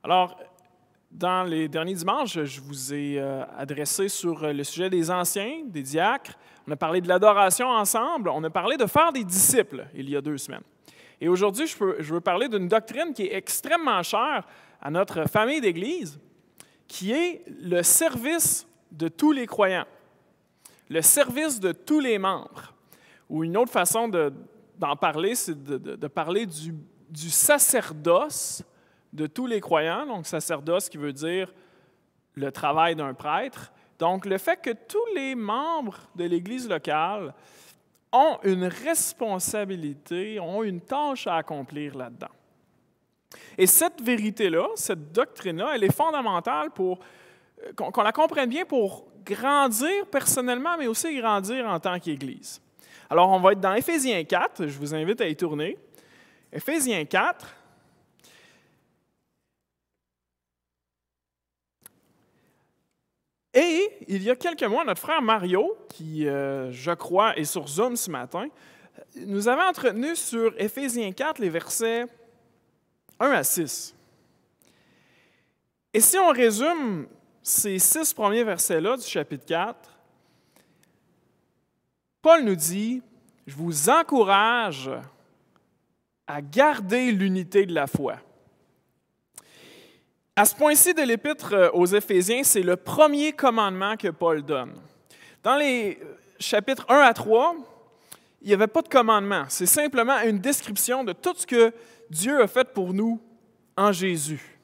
Alors, dans les derniers dimanches, je vous ai adressé sur le sujet des anciens, des diacres. On a parlé de l'adoration ensemble. On a parlé de faire des disciples il y a 2 semaines. Et aujourd'hui, je veux parler d'une doctrine qui est extrêmement chère à notre famille d'Église, qui est le service de tous les croyants, le service de tous les membres. Ou une autre façon d'en parler, c'est de parler du sacerdoce de tous les croyants, donc sacerdoce qui veut dire le travail d'un prêtre. Donc, le fait que tous les membres de l'Église locale ont une responsabilité, ont une tâche à accomplir là-dedans. Et cette vérité-là, cette doctrine-là, elle est fondamentale pour qu'on la comprenne bien pour grandir personnellement, mais aussi grandir en tant qu'Église. Alors, on va être dans Éphésiens 4, je vous invite à y tourner. Éphésiens 4. Et il y a quelques mois, notre frère Mario, qui, je crois, est sur Zoom ce matin, nous avait entretenu sur Éphésiens 4, les versets 1 à 6. Et si on résume ces 6 premiers versets-là du chapitre 4, Paul nous dit « Je vous encourage à garder l'unité de la foi ». À ce point-ci de l'Épître aux Éphésiens, c'est le premier commandement que Paul donne. Dans les chapitres 1 à 3, il n'y avait pas de commandement. C'est simplement une description de tout ce que Dieu a fait pour nous en Jésus.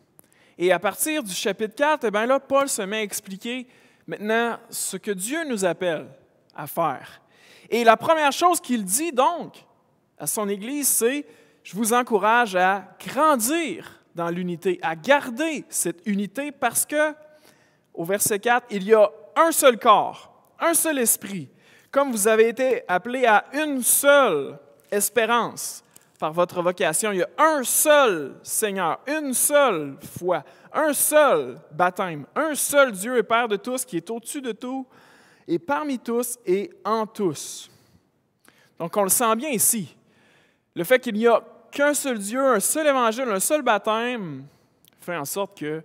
Et à partir du chapitre 4, là, Paul se met à expliquer maintenant ce que Dieu nous appelle à faire. Et la première chose qu'il dit donc à son Église, c'est « Je vous encourage à grandir » dans l'unité, à garder cette unité parce que, au verset 4, il y a un seul corps, un seul esprit, comme vous avez été appelés à une seule espérance par votre vocation. Il y a un seul Seigneur, une seule foi, un seul baptême, un seul Dieu et Père de tous qui est au-dessus de tout et parmi tous et en tous. Donc, on le sent bien ici. Le fait qu'il n'y a qu'un seul Dieu, un seul évangile, un seul baptême, fait en sorte que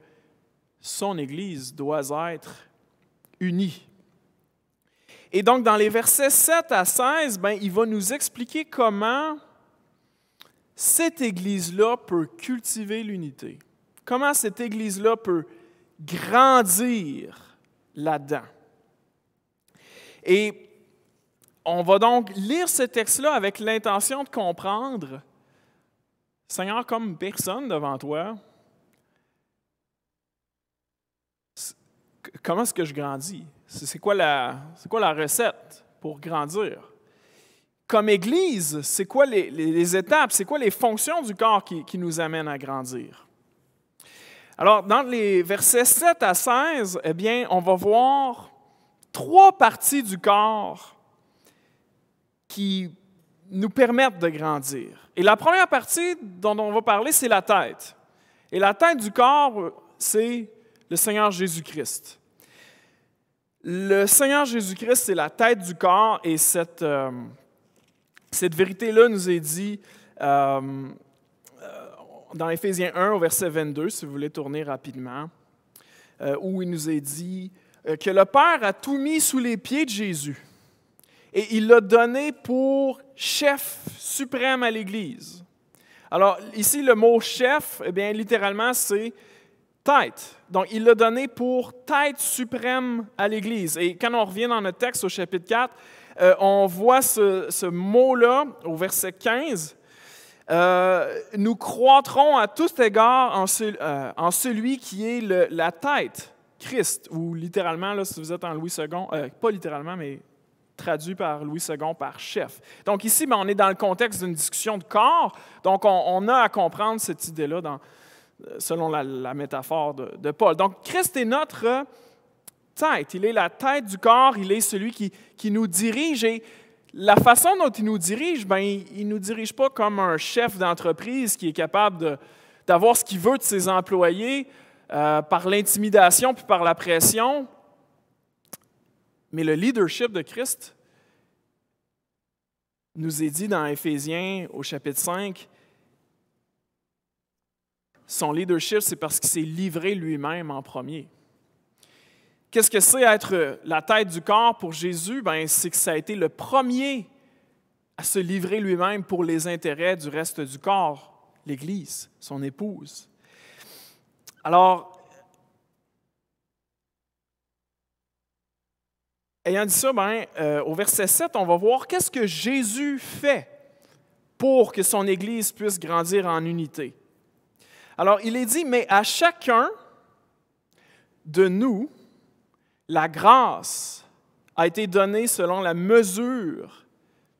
son Église doit être unie. Et donc, dans les versets 7 à 16, il va nous expliquer comment cette Église-là peut cultiver l'unité. Comment cette Église-là peut grandir là-dedans. Et on va donc lire ce texte-là avec l'intention de comprendre Seigneur, comme personne devant toi, comment est-ce que je grandis? C'est quoi la recette pour grandir? Comme Église, c'est quoi les étapes, c'est quoi les fonctions du corps qui nous amènent à grandir? Alors, dans les versets 7 à 16, on va voir 3 parties du corps qui nous permettent de grandir. Et la première partie dont on va parler, c'est la tête. Et la tête du corps, c'est le Seigneur Jésus-Christ. Le Seigneur Jésus-Christ, c'est la tête du corps et cette vérité-là nous est dit dans Éphésiens 1 au verset 22, si vous voulez tourner rapidement, où il nous est dit que le Père a tout mis sous les pieds de Jésus. Et il l'a donné pour chef suprême à l'Église. Alors, ici, le mot chef, littéralement, c'est tête. Donc, il l'a donné pour tête suprême à l'Église. Et quand on revient dans notre texte au chapitre 4, on voit ce mot-là au verset 15. Nous croîtrons à tout égard en celui qui est la tête, Christ, ou littéralement, là, si vous êtes en Louis II, pas littéralement, mais traduit par Louis II par chef. Donc ici, on est dans le contexte d'une discussion de corps, donc on a à comprendre cette idée-là selon la métaphore de Paul. Donc Christ est notre tête, il est la tête du corps, il est celui qui nous dirige et la façon dont il nous dirige, il ne nous dirige pas comme un chef d'entreprise qui est capable d'avoir ce qu'il veut de ses employés par l'intimidation puis par la pression. Mais le leadership de Christ nous est dit dans Éphésiens au chapitre 5, son leadership, c'est parce qu'il s'est livré lui-même en premier. Qu'est-ce que c'est être la tête du corps pour Jésus? C'est que ça a été le premier à se livrer lui-même pour les intérêts du reste du corps, l'Église, son épouse. Alors, ayant dit ça, au verset 7, on va voir qu'est-ce que Jésus fait pour que son Église puisse grandir en unité. Alors, il est dit, mais à chacun de nous, la grâce a été donnée selon la mesure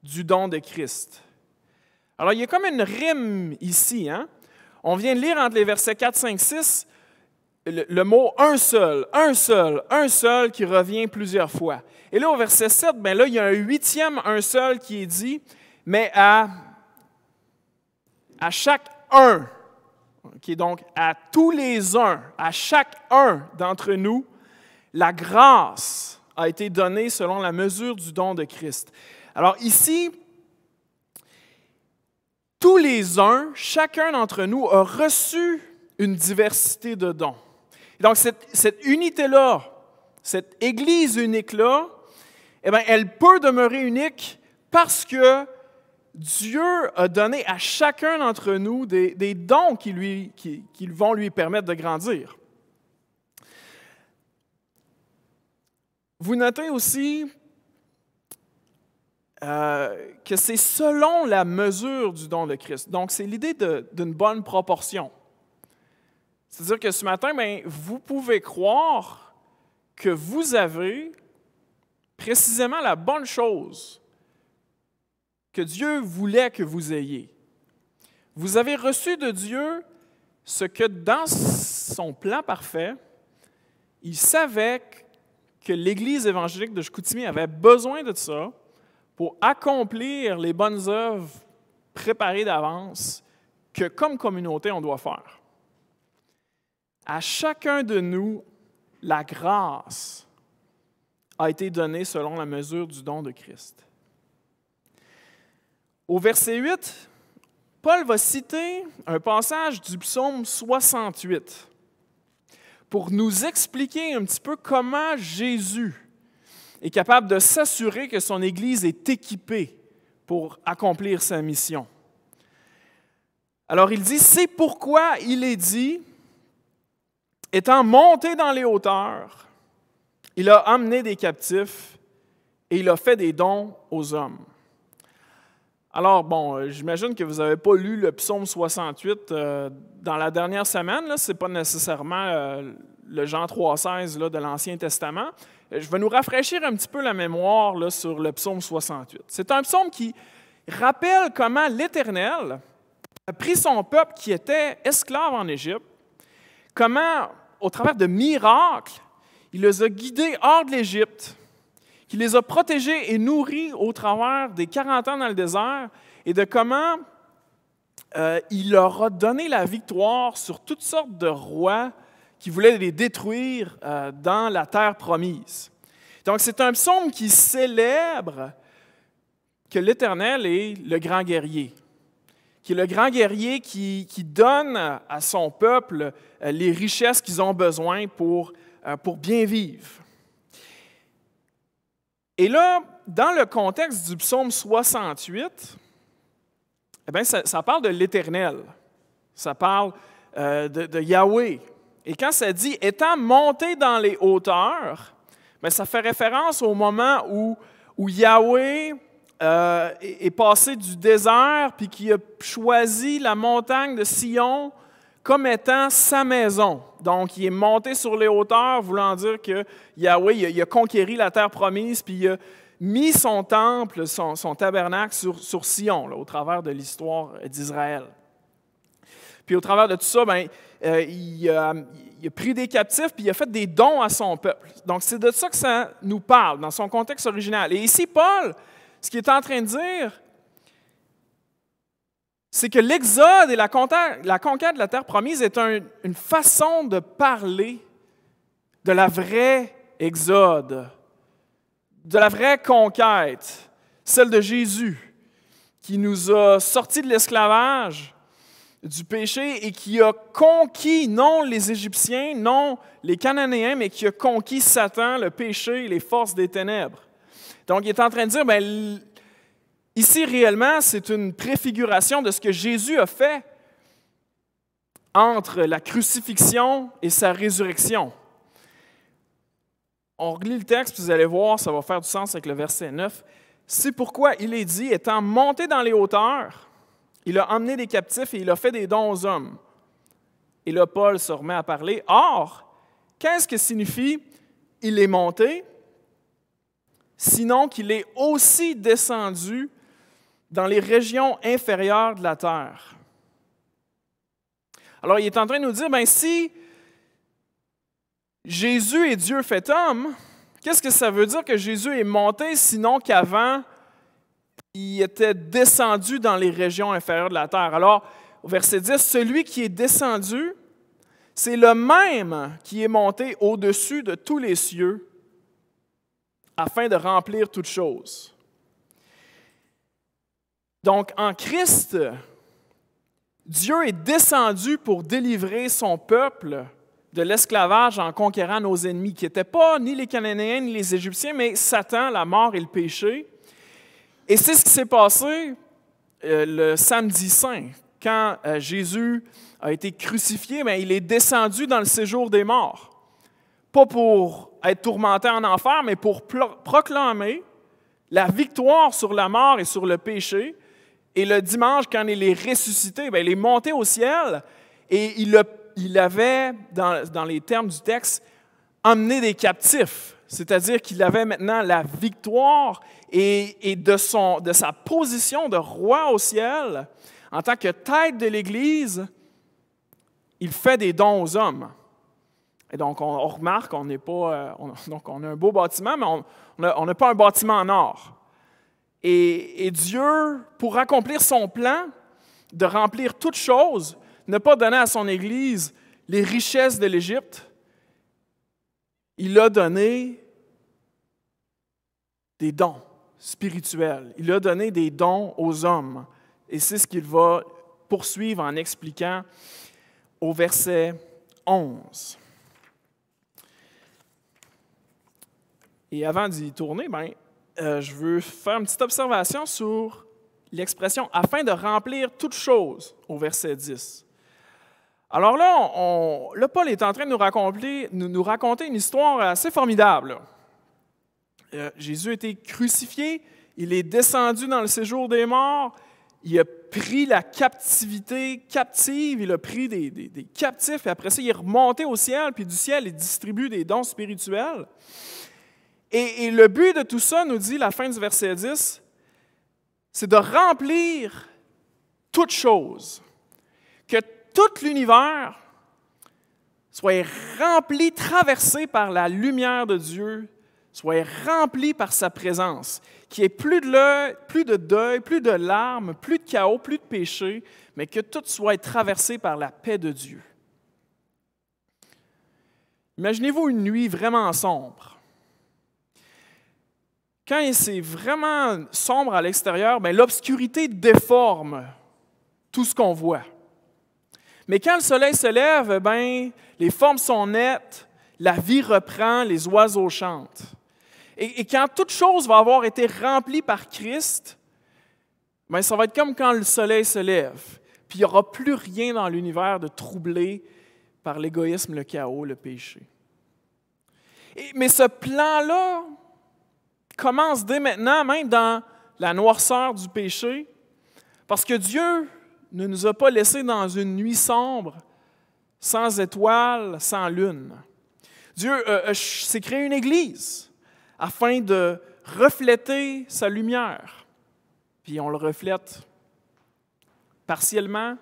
du don de Christ. Alors, il y a comme une rime ici. On vient de lire entre les versets 4, 5, 6 le mot « un seul », « un seul »,« un seul » qui revient plusieurs fois. Et là, au verset 7, là, il y a un huitième « un seul » qui est dit, mais à chaque un. Okay, donc, à tous les uns, à chaque un d'entre nous, la grâce a été donnée selon la mesure du don de Christ. Alors ici, tous les uns, chacun d'entre nous a reçu une diversité de dons. Et donc, cette unité-là, cette Église unique-là, elle peut demeurer unique parce que Dieu a donné à chacun d'entre nous des dons qui vont lui permettre de grandir. Vous notez aussi que c'est selon la mesure du don de Christ. Donc, c'est l'idée d'une bonne proportion. C'est-à-dire que ce matin, vous pouvez croire que vous avez précisément la bonne chose que Dieu voulait que vous ayez. Vous avez reçu de Dieu ce que dans son plan parfait, il savait que l'Église évangélique de Chicoutimi avait besoin de ça pour accomplir les bonnes œuvres préparées d'avance que, comme communauté, on doit faire. À chacun de nous, la grâce a été donnée selon la mesure du don de Christ. Au verset 8, Paul va citer un passage du psaume 68 pour nous expliquer un petit peu comment Jésus est capable de s'assurer que son Église est équipée pour accomplir sa mission. Alors il dit, c'est pourquoi il est dit, étant monté dans les hauteurs, il a amené des captifs et il a fait des dons aux hommes. Alors, j'imagine que vous n'avez pas lu le psaume 68 dans la dernière semaine. Ce n'est pas nécessairement le Jean 3,16 de l'Ancien Testament. Je vais nous rafraîchir un petit peu la mémoire là, sur le psaume 68. C'est un psaume qui rappelle comment l'Éternel a pris son peuple qui était esclave en Égypte, comment, au travers de miracles, il les a guidés hors de l'Égypte, qu'il les a protégés et nourris au travers des 40 ans dans le désert, et de comment il leur a donné la victoire sur toutes sortes de rois qui voulaient les détruire dans la terre promise. Donc, c'est un psaume qui célèbre que l'Éternel est le grand guerrier, qui est le grand guerrier qui donne à son peuple les richesses qu'ils ont besoin pour bien vivre. Et là, dans le contexte du psaume 68, ça parle de l'Éternel, ça parle de Yahweh. Et quand ça dit « étant monté dans les hauteurs », ça fait référence au moment où Yahweh est passé du désert puis qui a choisi la montagne de Sion comme étant sa maison. Donc, il est monté sur les hauteurs, voulant dire que Yahweh il a conquéri la terre promise, puis il a mis son temple, son tabernacle sur Sion, là, au travers de l'histoire d'Israël. Puis au travers de tout ça, il a pris des captifs, puis il a fait des dons à son peuple. Donc, c'est de ça que ça nous parle, dans son contexte original. Et ici, Paul, ce qu'il est en train de dire, c'est que l'exode et la conquête de la terre promise est une façon de parler de la vraie exode, de la vraie conquête, celle de Jésus, qui nous a sortis de l'esclavage, du péché et qui a conquis, non les Égyptiens, non les Cananéens, mais qui a conquis Satan, le péché, les forces des ténèbres. Donc, il est en train de dire, bien, ici, réellement, c'est une préfiguration de ce que Jésus a fait entre la crucifixion et sa résurrection. On relit le texte, puis vous allez voir, ça va faire du sens avec le verset 9. C'est pourquoi il est dit, étant monté dans les hauteurs, il a emmené des captifs et il a fait des dons aux hommes. Et là, Paul se remet à parler. Or, qu'est-ce que signifie « il est monté » sinon qu'il est aussi descendu dans les régions inférieures de la terre? Alors, il est en train de nous dire, bien, si Jésus est Dieu fait homme, qu'est-ce que ça veut dire que Jésus est monté, sinon qu'avant, il était descendu dans les régions inférieures de la terre? Alors, au verset 10, celui qui est descendu, c'est le même qui est monté au-dessus de tous les cieux afin de remplir toutes choses. Donc, en Christ, Dieu est descendu pour délivrer son peuple de l'esclavage en conquérant nos ennemis, qui n'étaient pas ni les Cananéens ni les Égyptiens, mais Satan, la mort et le péché. Et c'est ce qui s'est passé le samedi saint. Quand Jésus a été crucifié, bien, il est descendu dans le séjour des morts. Pas pour être tourmenté en enfer, mais pour proclamer la victoire sur la mort et sur le péché. Et le dimanche, quand il est ressuscité, bien, il est monté au ciel et il avait, dans les termes du texte, emmené des captifs. C'est-à-dire qu'il avait maintenant la victoire et de sa position de roi au ciel, en tant que tête de l'Église, il fait des dons aux hommes. Et donc, on remarque qu'on n'est pas... on a un beau bâtiment, mais on n'a pas un bâtiment en or. Et Dieu, pour accomplir son plan de remplir toutes choses, n'a pas donné à son Église les richesses de l'Égypte. Il a donné des dons spirituels. Il a donné des dons aux hommes. Et c'est ce qu'il va poursuivre en expliquant au verset 11. Et avant d'y tourner, je veux faire une petite observation sur l'expression « afin de remplir toutes choses » au verset 10. Alors là, Paul est en train de nous raconter une histoire assez formidable. Jésus a été crucifié, il est descendu dans le séjour des morts, il a pris la captivité captive, il a pris des captifs, et après ça, il est remonté au ciel, puis du ciel, il distribue des dons spirituels. Et le but de tout ça, nous dit la fin du verset 10, c'est de remplir toutes choses. Que tout l'univers soit rempli, traversé par la lumière de Dieu, soit rempli par sa présence, qu'il n'y ait plus de deuil, plus de larmes, plus de chaos, plus de péché, mais que tout soit traversé par la paix de Dieu. Imaginez-vous une nuit vraiment sombre. Quand c'est vraiment sombre à l'extérieur, bien, l'obscurité déforme tout ce qu'on voit. Mais quand le soleil se lève, bien, les formes sont nettes, la vie reprend, les oiseaux chantent. Et quand toute chose va avoir été remplie par Christ, bien, ça va être comme quand le soleil se lève. Puis il n'y aura plus rien dans l'univers de troublé par l'égoïsme, le chaos, le péché. Mais ce plan-là commence dès maintenant, même dans la noirceur du péché, parce que Dieu ne nous a pas laissés dans une nuit sombre, sans étoiles, sans lune. Dieu s'est créé une Église afin de refléter sa lumière. Puis on le reflète partiellement,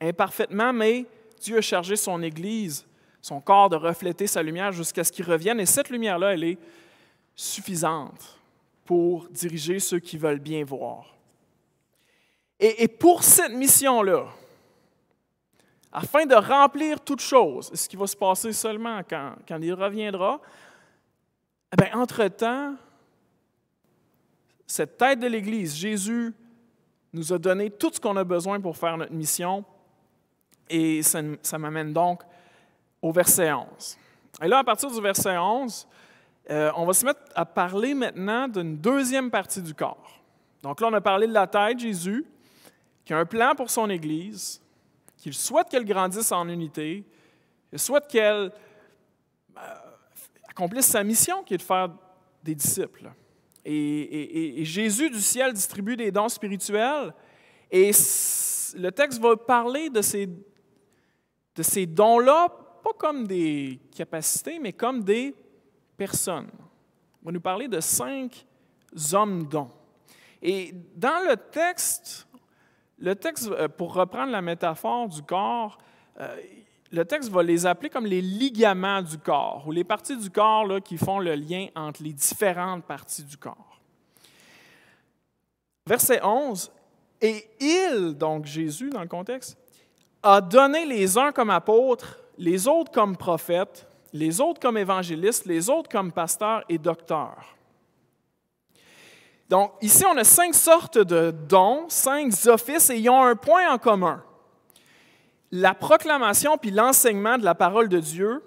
imparfaitement, mais Dieu a chargé son Église, son corps, de refléter sa lumière jusqu'à ce qu'il revienne. Et cette lumière-là, elle est suffisante pour diriger ceux qui veulent bien voir. Et pour cette mission-là, afin de remplir toutes choses, ce qui va se passer seulement quand il reviendra, eh bien, entre-temps, cette tête de l'Église, Jésus, nous a donné tout ce qu'on a besoin pour faire notre mission, Et ça m'amène donc au verset 11. Et là, à partir du verset 11, on va se mettre à parler maintenant d'une deuxième partie du corps. Donc là, on a parlé de la tête, Jésus, qui a un plan pour son Église, qu'il souhaite qu'elle grandisse en unité, qu'il souhaite qu'elle accomplisse sa mission, qui est de faire des disciples. Et Jésus du ciel distribue des dons spirituels, et le texte va parler de ces dons-là, pas comme des capacités, mais comme des personnes. On va nous parler de 5 hommes-dons. Et dans le texte, pour reprendre la métaphore du corps, le texte va les appeler comme les ligaments du corps, ou les parties du corps là, qui font le lien entre les différentes parties du corps. Verset 11, « Et il, donc Jésus dans le contexte, a donné les uns comme apôtres, les autres comme prophètes, les autres comme évangélistes, les autres comme pasteurs et docteurs. » Donc, ici, on a 5 sortes de dons, 5 offices, et ils ont un point en commun. La proclamation puis l'enseignement de la parole de Dieu.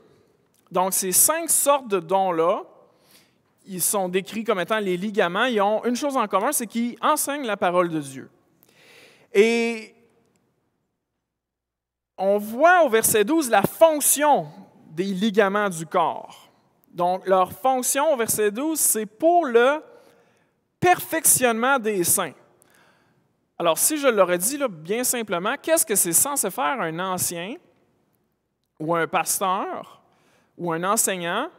Donc, ces 5 sortes de dons-là, ils sont décrits comme étant les ligaments. Ils ont une chose en commun, c'est qu'ils enseignent la parole de Dieu. Et on voit au verset 12 la fonction des ligaments du corps. Donc, leur fonction au verset 12, c'est pour le perfectionnement des saints. Alors, si je l'aurais dit là, bien simplement, qu'est-ce que c'est censé faire un ancien ou un pasteur ou un enseignant?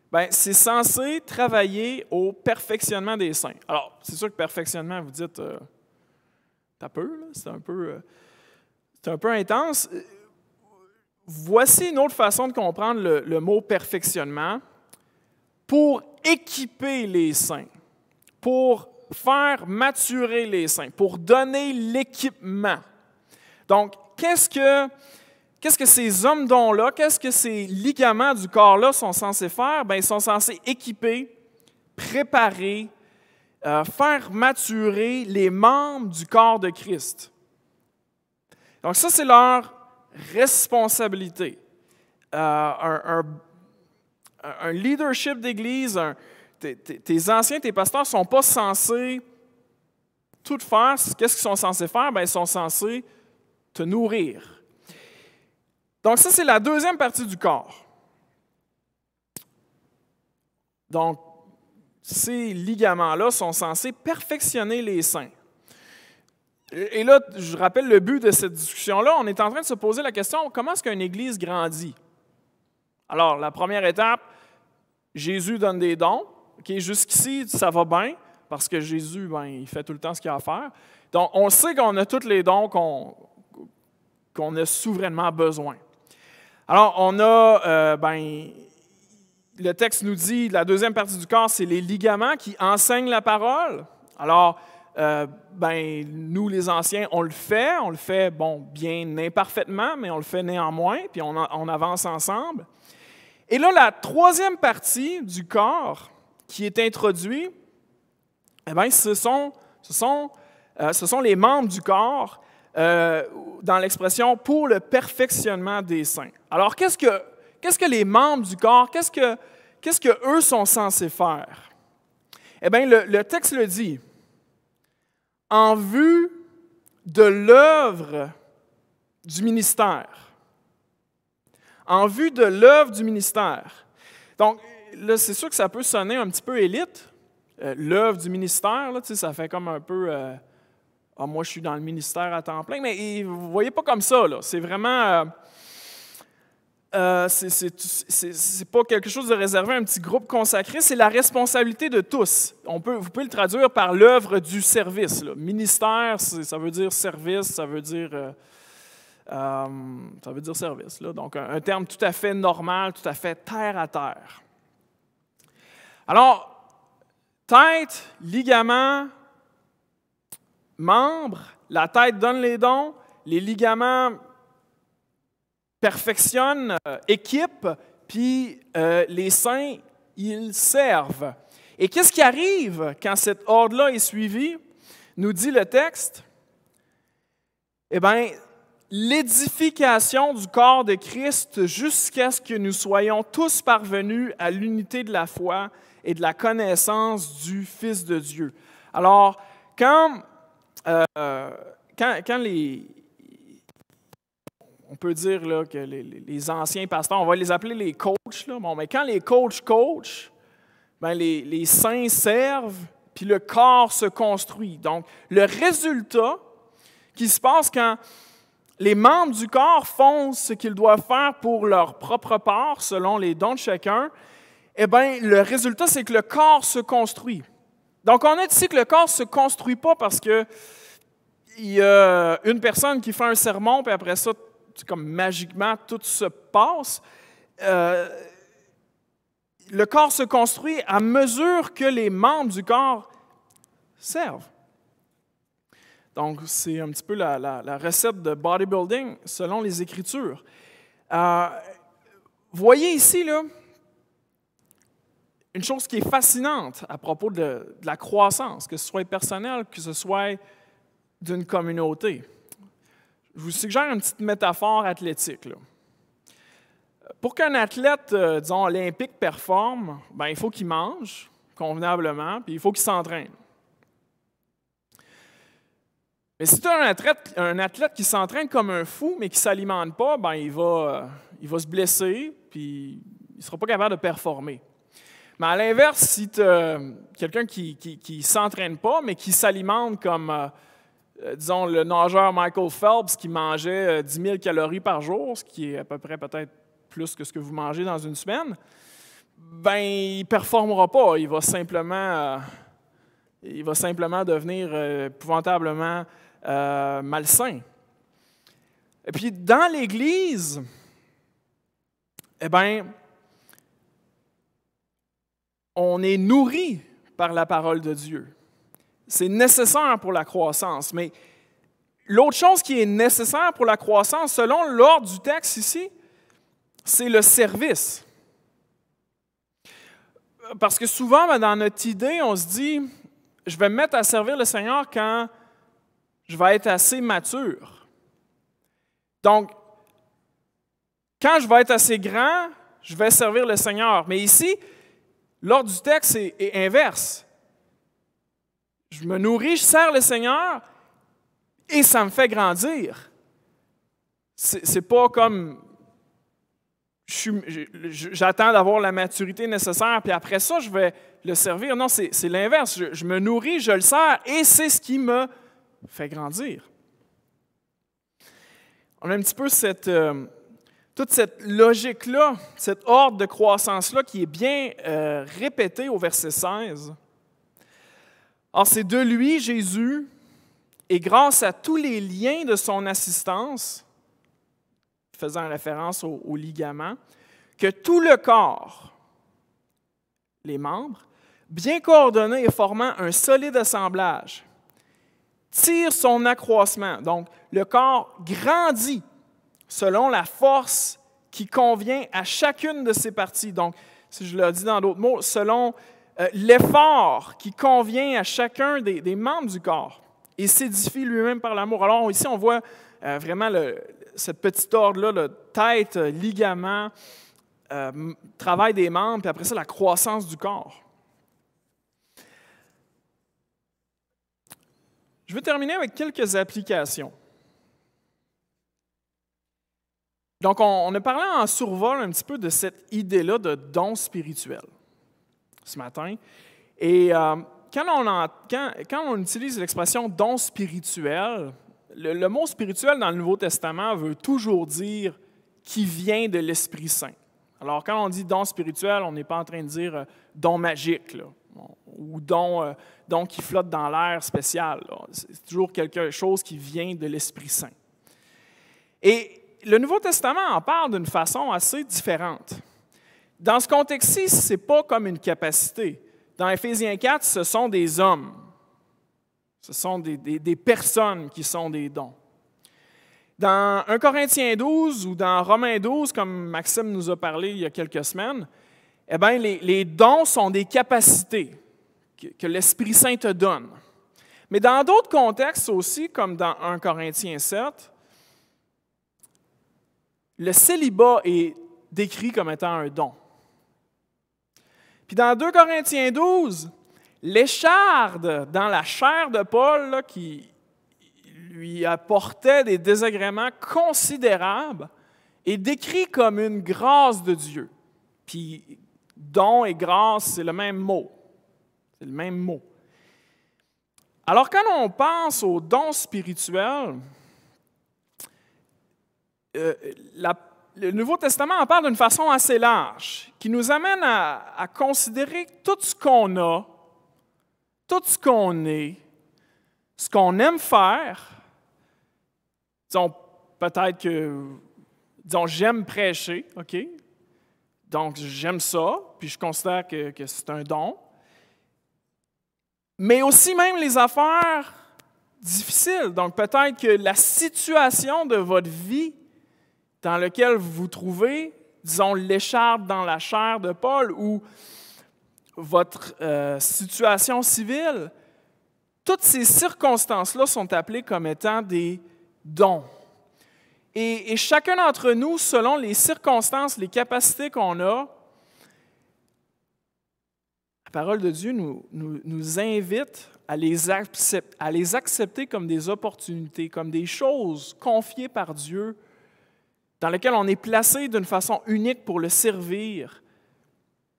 Bien, c'est censé travailler au perfectionnement des saints. Alors, c'est sûr que perfectionnement, vous dites, t'as peu, là, c'est un peu intense. Voici une autre façon de comprendre le mot perfectionnement. Pour équiper les saints, pour faire maturer les saints, pour donner l'équipement. Donc, qu'est-ce que ces hommes-dons-là, qu'est-ce que ces ligaments du corps-là sont censés faire? Bien, ils sont censés équiper, préparer, faire maturer les membres du corps de Christ. Donc, ça, c'est leur responsabilité. Un leadership d'Église, tes anciens, tes pasteurs ne sont pas censés tout faire. Qu'est-ce qu'ils sont censés faire? Bien, ils sont censés te nourrir. Donc, ça, c'est la deuxième partie du corps. Donc, ces ligaments-là sont censés perfectionner les saints. Et là, je rappelle le but de cette discussion-là. On est en train de se poser la question, comment est-ce qu'une Église grandit? Alors, la première étape, Jésus donne des dons. Okay, jusqu'ici, ça va bien, parce que Jésus, ben, il fait tout le temps ce qu'il a à faire. Donc, on sait qu'on a tous les dons qu'on a souverainement besoin. Alors, on a, le texte nous dit, la deuxième partie du corps, c'est les ligaments qui enseignent la parole. Alors, nous, les anciens, on le fait, bon, bien imparfaitement, mais on le fait néanmoins, puis on avance ensemble. Et là, la troisième partie du corps qui est introduite, eh bien, ce sont les membres du corps dans l'expression « pour le perfectionnement des saints ». Alors, qu'est-ce que les membres du corps, qu'est-ce que eux sont censés faire? Eh bien, le texte le dit, « en vue de l'œuvre du ministère ». En vue de l'œuvre du ministère. Donc, là, c'est sûr que ça peut sonner un petit peu élite. L'œuvre du ministère, là, ça fait comme un peu moi, je suis dans le ministère à temps plein, mais vous ne voyez pas comme ça. Là. C'est vraiment. C'est pas quelque chose de réservé à un petit groupe consacré, c'est la responsabilité de tous. Vous pouvez le traduire par l'œuvre du service. Là. Ministère, ça veut dire service, ça veut dire service. Là. Donc, un terme tout à fait normal, tout à fait terre à terre. Alors, tête, ligament, membre, la tête donne les dons, les ligaments perfectionnent, équipent, puis les saints, ils servent. Et qu'est-ce qui arrive quand cet ordre-là est suivi? Nous dit le texte. Eh bien, l'édification du corps de Christ jusqu'à ce que nous soyons tous parvenus à l'unité de la foi et de la connaissance du Fils de Dieu. Alors, quand on peut dire là, que les anciens pasteurs, on va les appeler les coachs, là. Bon, mais quand les coachent, ben les saints servent, puis le corps se construit. Donc, le résultat qui se passe quand les membres du corps font ce qu'ils doivent faire pour leur propre part, selon les dons de chacun, eh bien, le résultat, c'est que le corps se construit. Donc, on a dit ici que le corps ne se construit pas parce qu'il y a une personne qui fait un sermon, puis après ça, comme magiquement, tout se passe. Le corps se construit à mesure que les membres du corps servent. Donc, c'est un petit peu la recette de bodybuilding selon les Écritures. Voyez ici, là, une chose qui est fascinante à propos de la croissance, que ce soit personnel, que ce soit d'une communauté. Je vous suggère une petite métaphore athlétique, là. Pour qu'un athlète, disons, olympique performe, ben, il faut qu'il mange convenablement, puis il faut qu'il s'entraîne. Mais si tu as un athlète qui s'entraîne comme un fou, mais qui ne s'alimente pas, ben, il va se blesser, puis il ne sera pas capable de performer. Mais à l'inverse, si tu as quelqu'un qui ne s'entraîne pas, mais qui s'alimente comme, disons, le nageur Michael Phelps qui mangeait 10 000 calories par jour, ce qui est à peu près peut-être plus que ce que vous mangez dans une semaine, ben il ne performera pas. Il va simplement devenir épouvantablement malsain. Et puis, dans l'Église, eh bien, on est nourri par la parole de Dieu. C'est nécessaire pour la croissance. Mais l'autre chose qui est nécessaire pour la croissance, selon l'ordre du texte ici, c'est le service. Parce que souvent, dans notre idée, on se dit, je vais me mettre à servir le Seigneur quand je vais être assez mature. Donc, quand je vais être assez grand, je vais servir le Seigneur. Mais ici, l'ordre du texte est inverse. Je me nourris, je sers le Seigneur et ça me fait grandir. C'est pas comme j'attends d'avoir la maturité nécessaire, puis après ça, je vais le servir. Non, c'est l'inverse. Je me nourris, je le sers, et c'est ce qui me fait grandir. On a un petit peu toute cette logique-là, cet ordre de croissance-là qui est bien répété au verset 16. Or, c'est de lui, Jésus, et grâce à tous les liens de son assistance, faisant référence aux ligaments, que tout le corps, les membres, bien coordonnés et formant un solide assemblage, tire son accroissement. Donc, le corps grandit selon la force qui convient à chacune de ses parties. Donc, si je le dis dans d'autres mots, selon l'effort qui convient à chacun des membres du corps et s'édifie lui-même par l'amour. Alors, ici, on voit vraiment cette petite ordre-là, là, tête, ligament, travail des membres, puis après ça, la croissance du corps. Je vais terminer avec quelques applications. Donc, on a parlé en survol un petit peu de cette idée-là de don spirituel ce matin. Et quand on utilise l'expression don spirituel, le mot spirituel dans le Nouveau Testament veut toujours dire qui vient de l'Esprit Saint. Alors, quand on dit don spirituel, on n'est pas en train de dire don magique, là, ou don qui flotte dans l'air spécial. Là. C'est toujours quelque chose qui vient de l'Esprit Saint. Et le Nouveau Testament en parle d'une façon assez différente. Dans ce contexte-ci, ce n'est pas comme une capacité. Dans Éphésiens 4, ce sont des hommes. Ce sont des personnes qui sont des dons. Dans 1 Corinthiens 12 ou dans Romains 12, comme Maxime nous a parlé il y a quelques semaines, eh bien, les dons sont des capacités que l'Esprit Saint te donne. Mais dans d'autres contextes aussi, comme dans 1 Corinthiens 7, le célibat est décrit comme étant un don. Puis dans 2 Corinthiens 12, l'écharde dans la chair de Paul, là, qui lui apportait des désagréments considérables, est décrit comme une grâce de Dieu. Puis don et grâce, c'est le même mot. C'est le même mot. Alors quand on pense aux dons spirituels, le Nouveau Testament en parle d'une façon assez large, qui nous amène à considérer tout ce qu'on a, tout ce qu'on est, ce qu'on aime faire. Disons, peut-être que, j'aime prêcher, OK? Donc, j'aime ça, puis je considère que c'est un don. Mais aussi même les affaires difficiles. Donc, peut-être que la situation de votre vie dans laquelle vous vous trouvez, disons l'écharpe dans la chair de Paul, ou votre situation civile, toutes ces circonstances-là sont appelées comme étant des dons. Et chacun d'entre nous, selon les circonstances, les capacités qu'on a, la parole de Dieu nous invite à les accepter comme des opportunités, comme des choses confiées par Dieu, dans lesquelles on est placé d'une façon unique pour le servir,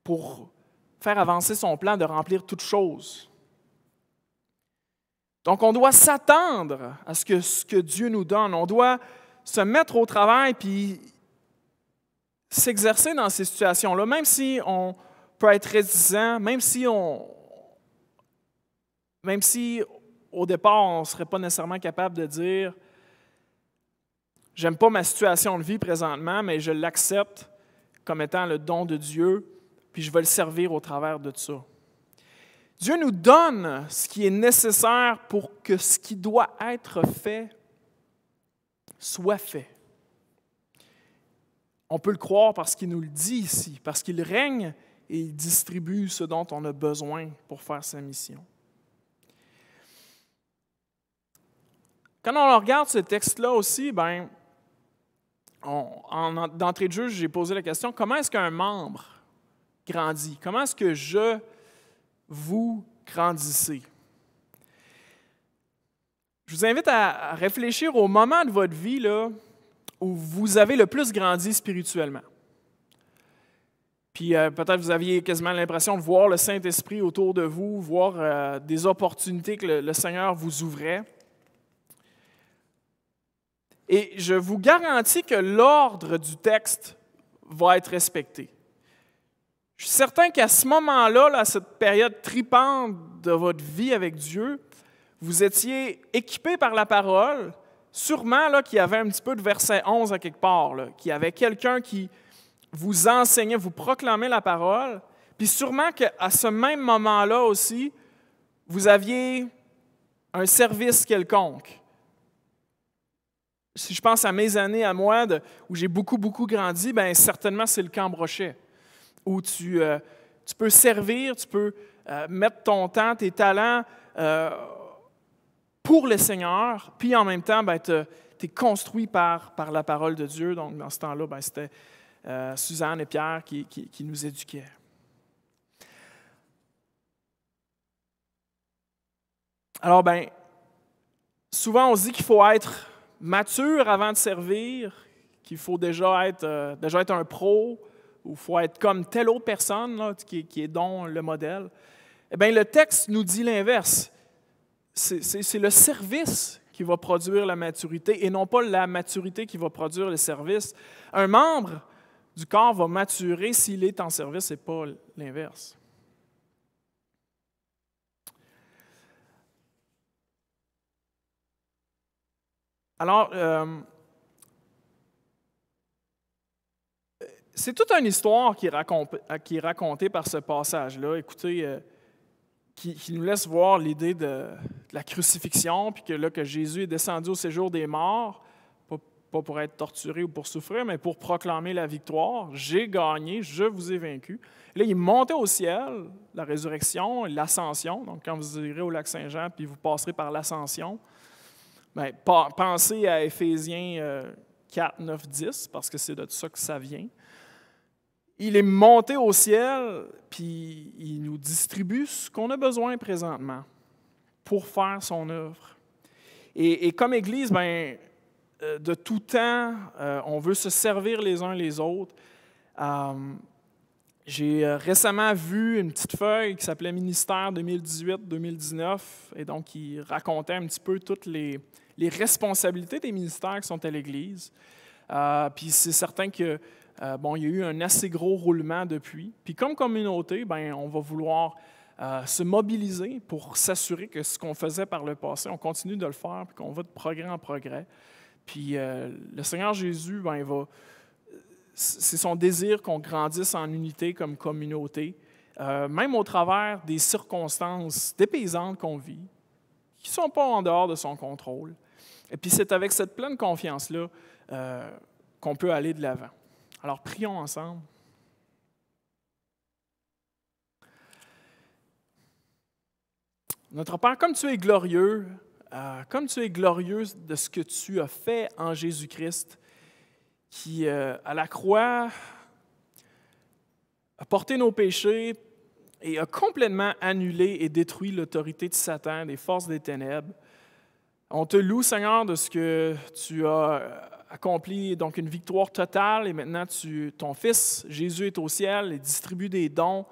pour faire avancer son plan de remplir toutes choses. Donc, on doit s'attendre à ce que Dieu nous donne. On doit se mettre au travail puis s'exercer dans ces situations-là, même si on peut être réticent, même si au départ, on ne serait pas nécessairement capable de dire « J'aime pas ma situation de vie présentement, mais je l'accepte comme étant le don de Dieu, puis je vais le servir au travers de ça. » Dieu nous donne ce qui est nécessaire pour que ce qui doit être fait soit fait. On peut le croire parce qu'il nous le dit ici, parce qu'il règne et il distribue ce dont on a besoin pour faire sa mission. Quand on regarde ce texte-là aussi, d'entrée de jeu, j'ai posé la question, comment est-ce qu'un membre grandit? Comment est-ce que vous grandissez? Je vous invite à réfléchir au moment de votre vie là, où vous avez le plus grandi spirituellement. Puis peut-être vous aviez quasiment l'impression de voir le Saint-Esprit autour de vous, voir des opportunités que le Seigneur vous ouvrait. Et je vous garantis que l'ordre du texte va être respecté. Je suis certain qu'à ce moment-là, à cette période tripante de votre vie avec Dieu, vous étiez équipé par la parole, sûrement là, qu'il y avait un petit peu de verset 11 à quelque part, là, qu'il y avait quelqu'un qui vous enseignait, vous proclamait la parole, puis sûrement qu'à ce même moment-là aussi, vous aviez un service quelconque. Si je pense à mes années à moi, où j'ai beaucoup grandi, bien certainement c'est le camp Brochet, où tu peux servir, tu peux mettre ton temps, tes talents pour le Seigneur, puis en même temps, tu es construit par la parole de Dieu. Donc dans ce temps-là, c'était Suzanne et Pierre qui nous éduquaient. Alors, souvent on se dit qu'il faut être mature avant de servir, qu'il faut déjà être un pro, ou il faut être comme telle autre personne là, qui est donc le modèle. Eh bien, le texte nous dit l'inverse. C'est le service qui va produire la maturité et non pas la maturité qui va produire le service. Un membre du corps va maturer s'il est en service et pas l'inverse. Alors, c'est toute une histoire qui est racontée par ce passage-là. Écoutez, qui nous laisse voir l'idée de la crucifixion, puis que Jésus est descendu au séjour des morts, pas pour être torturé ou pour souffrir, mais pour proclamer la victoire. J'ai gagné, je vous ai vaincu. Là, il est monté au ciel, la résurrection, l'ascension. Donc, quand vous irez au lac Saint-Jean, puis vous passerez par l'ascension, pensez à Éphésiens 4, 9, 10, parce que c'est de ça que ça vient. Il est monté au ciel, puis il nous distribue ce qu'on a besoin présentement pour faire son œuvre. Et comme Église, de tout temps, on veut se servir les uns les autres. J'ai récemment vu une petite feuille qui s'appelait Ministère 2018-2019, et donc qui racontait un petit peu toutes les responsabilités des ministères qui sont à l'Église. Puis c'est certain que il y a eu un assez gros roulement depuis. Puis comme communauté, on va vouloir se mobiliser pour s'assurer que ce qu'on faisait par le passé, on continue de le faire, puis qu'on va de progrès en progrès. Puis le Seigneur Jésus, c'est son désir qu'on grandisse en unité comme communauté, même au travers des circonstances dépaysantes qu'on vit, qui ne sont pas en dehors de son contrôle. Et puis c'est avec cette pleine confiance-là qu'on peut aller de l'avant. Alors prions ensemble. Notre Père, comme tu es glorieux de ce que tu as fait en Jésus-Christ, qui, à la croix, a porté nos péchés et a complètement annulé et détruit l'autorité de Satan, des forces des ténèbres. On te loue, Seigneur, de ce que tu as accompli, donc une victoire totale, et maintenant ton Fils, Jésus, est au ciel et distribue des dons,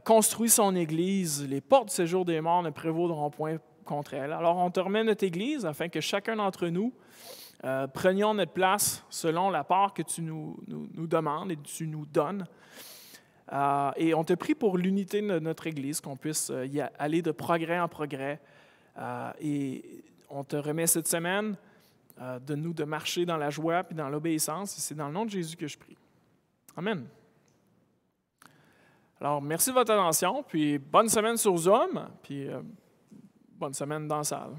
construit son Église. Les portes du séjour des morts ne prévaudront point contre elle. Alors, on te remet notre Église afin que chacun d'entre nous prenions notre place selon la part que tu nous demandes et que tu nous donnes. Et on te prie pour l'unité de notre Église, qu'on puisse y aller de progrès en progrès. Et on te remet cette semaine de marcher dans la joie et dans l'obéissance. Et c'est dans le nom de Jésus que je prie. Amen. Alors, merci de votre attention, puis bonne semaine sur Zoom, puis bonne semaine dans la salle.